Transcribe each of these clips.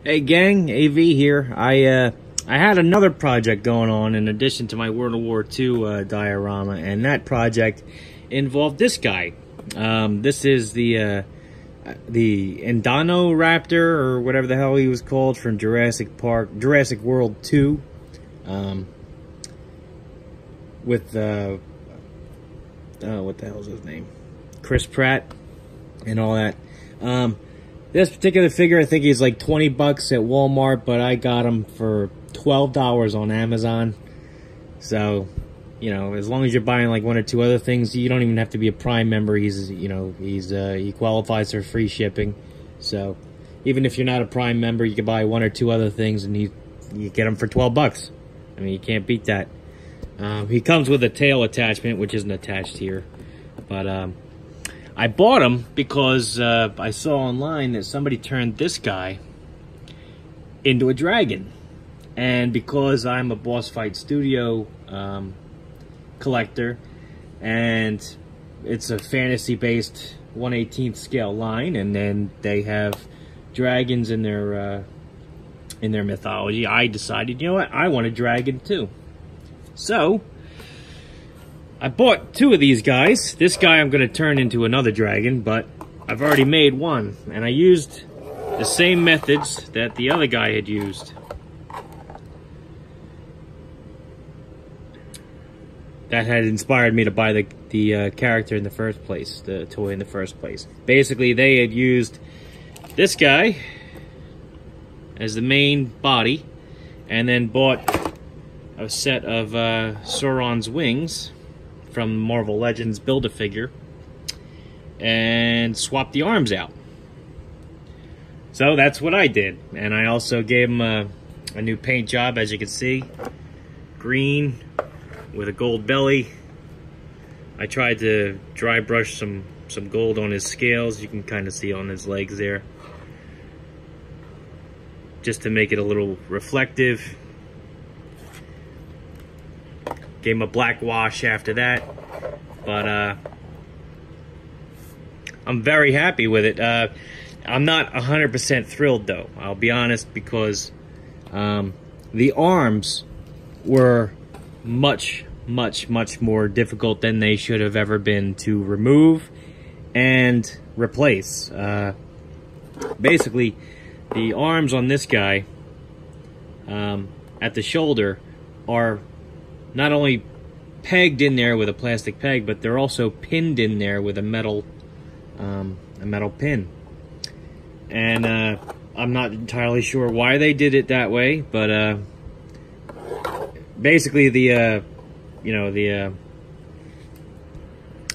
Hey gang, AV here. I had another project going on in addition to my World War II diorama, and that project involved this guy. This is the Indoraptor, or whatever the hell he was called, from Jurassic World 2. With what the hell is his name? Chris Pratt and all that. This particular figure, I think he's like 20 bucks at Walmart, but I got him for $12 on Amazon. So, you know, as long as you're buying like one or two other things, you don't even have to be a Prime member. He qualifies for free shipping. So, even if you're not a Prime member, you can buy one or two other things and you get them for 12 bucks. I mean, you can't beat that. He comes with a tail attachment, which isn't attached here. But, I bought him because I saw online that somebody turned this guy into a dragon. And because I'm a Boss Fight Studio collector, and it's a fantasy-based 1/18th scale line, and then they have dragons in their mythology, I decided, you know what, I want a dragon too. So I bought two of these guys. This guy I'm going to turn into another dragon, but I've already made one. And I used the same methods that the other guy had used. That had inspired me to buy the character in the first place, the toy in the first place. Basically, they had used this guy as the main body, and then bought a set of Sauron's wings from Marvel Legends Build-A-Figure, and swap the arms out. So that's what I did. And I also gave him a new paint job, as you can see. Green with a gold belly. I tried to dry brush some gold on his scales. You can kind of see on his legs there, just to make it a little reflective. Gave him a black wash after that, but I'm very happy with it. I'm not 100% thrilled though, I'll be honest, because the arms were much more difficult than they should have ever been to remove and replace. Basically, the arms on this guy at the shoulder are not only pegged in there with a plastic peg, but they're also pinned in there with a metal pin. And I'm not entirely sure why they did it that way, but basically the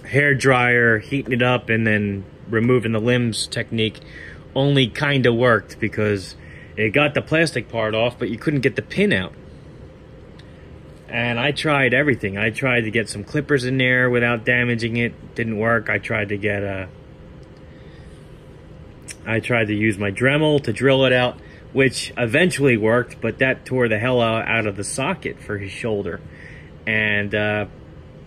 hair dryer, heating it up and then removing the limbs technique only kind of worked, because it got the plastic part off, but you couldn't get the pin out. And I tried everything. I tried to get some clippers in there without damaging it. Didn't work. I tried to use my Dremel to drill it out, which eventually worked, but that tore the hell out of the socket for his shoulder. And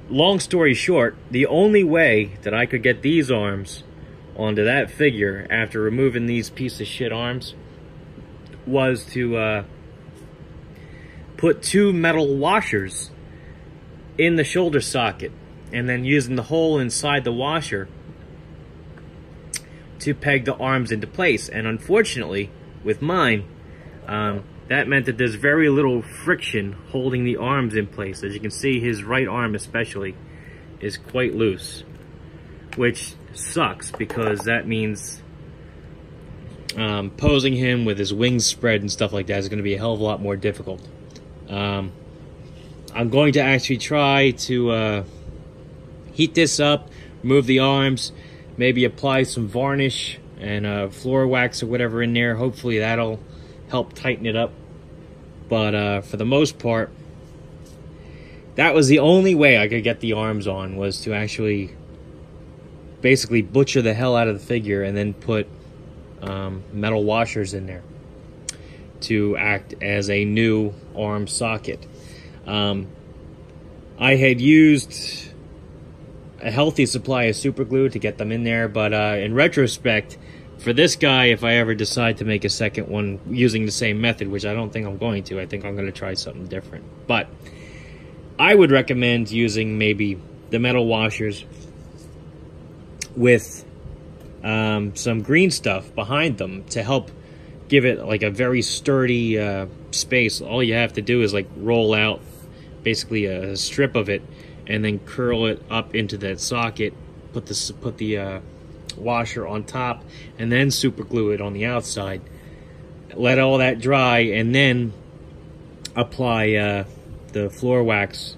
long story short, the only way that I could get these arms onto that figure after removing these piece of shit arms was to put two metal washers in the shoulder socket, and then using the hole inside the washer to peg the arms into place. And unfortunately, with mine, that meant that there's very little friction holding the arms in place. As you can see, his right arm especially is quite loose, which sucks, because that means posing him with his wings spread and stuff like that is going to be a hell of a lot more difficult. I'm going to actually try to heat this up, remove the arms, maybe apply some varnish and floor wax or whatever in there. Hopefully that'll help tighten it up. But for the most part, that was the only way I could get the arms on, was to actually basically butcher the hell out of the figure and then put metal washers in there to act as a new arm socket. I had used a healthy supply of super glue to get them in there, but in retrospect, for this guy, if I ever decide to make a second one using the same method, which I don't think I'm going to, I think I'm going to try something different. But I would recommend using maybe the metal washers with some green stuff behind them to help give it like a very sturdy space. All you have to do is like roll out basically a strip of it and then curl it up into that socket, put the washer on top, and then super glue it on the outside. Let all that dry, and then apply the floor wax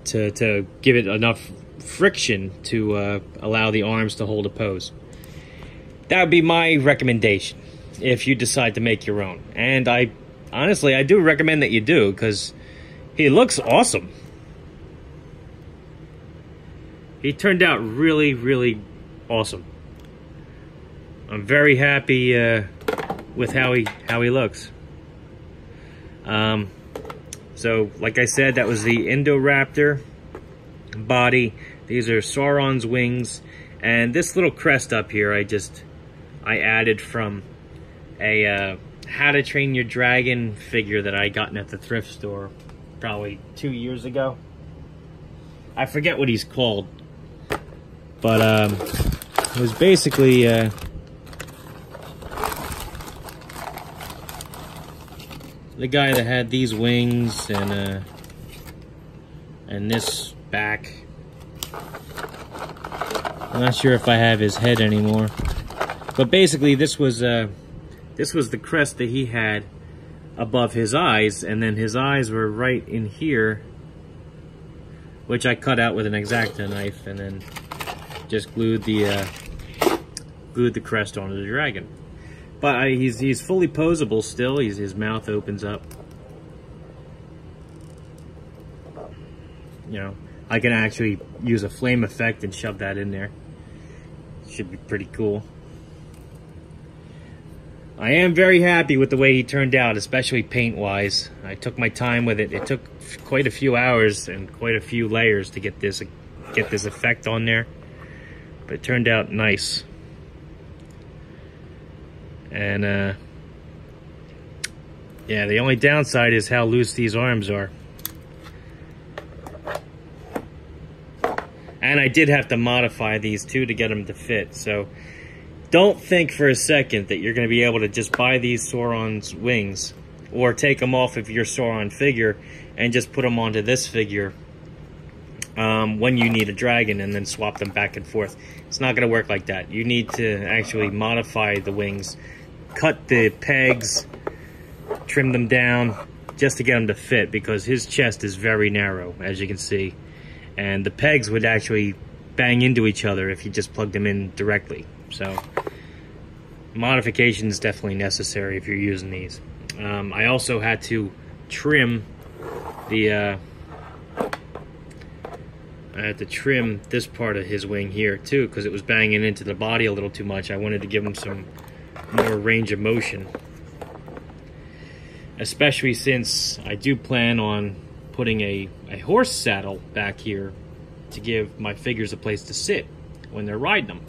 to give it enough friction to allow the arms to hold a pose. That would be my recommendation if you decide to make your own. And honestly, I do recommend that you do, because he looks awesome. He turned out really, really awesome. I'm very happy with how he looks. So, like I said, that was the Indoraptor body. These are Sauron's wings, and this little crest up here, I added from a How to Train Your Dragon figure that I gotten at the thrift store probably 2 years ago. I forget what he's called. But it was basically the guy that had these wings and this back. I'm not sure if I have his head anymore. But basically, this was the crest that he had above his eyes, and then his eyes were right in here, which I cut out with an X-Acto knife, and then just glued the crest onto the dragon. But he's fully posable still. His mouth opens up. You know, I can actually use a flame effect and shove that in there. Should be pretty cool. I am very happy with the way he turned out, especially paint-wise. I took my time with it. It took quite a few hours and quite a few layers to get this effect on there. But it turned out nice. And yeah, the only downside is how loose these arms are. And I did have to modify these too to get them to fit. So don't think for a second that you're going to be able to just buy these Sauron's wings or take them off of your Sauron figure and just put them onto this figure when you need a dragon and then swap them back and forth. It's not going to work like that. You need to actually modify the wings, cut the pegs, trim them down just to get them to fit, because his chest is very narrow, as you can see. And the pegs would actually bang into each other if you just plugged them in directly. So modification is definitely necessary if you're using these. I also had to trim the I had to trim this part of his wing here too, because it was banging into the body a little too much. I wanted to give him some more range of motion, especially since I do plan on putting a horse saddle back here to give my figures a place to sit when they're riding them.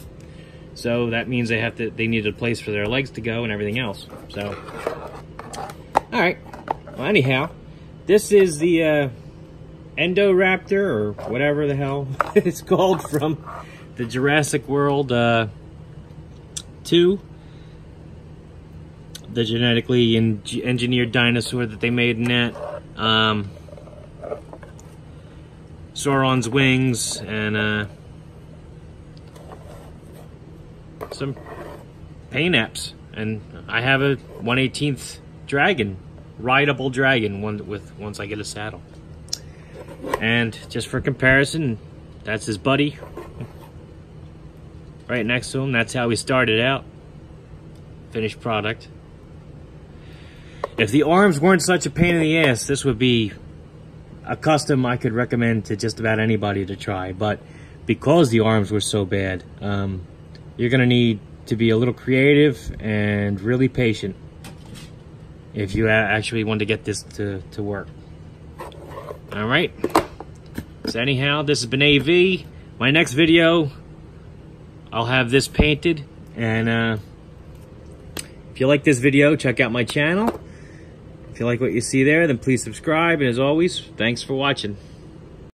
So that means they need a place for their legs to go and everything else. So, all right. Well, anyhow, this is the Indoraptor, or whatever the hell it's called, from the Jurassic World 2. The genetically engineered dinosaur that they made in that. Sauron's wings, and some paint apps. And I have a 1/18 dragon, rideable dragon, once I get a saddle. And just for comparison, that's his buddy right next to him. That's how he started out. Finished product. If the arms weren't such a pain in the ass, this would be a custom I could recommend to just about anybody to try. But because the arms were so bad, you're going to need to be a little creative and really patient if you actually want to get this to work. Alright, so anyhow, this has been AV. My next video I'll have this painted. And if you like this video, check out my channel. If you like what you see there, then please subscribe. And as always, thanks for watching.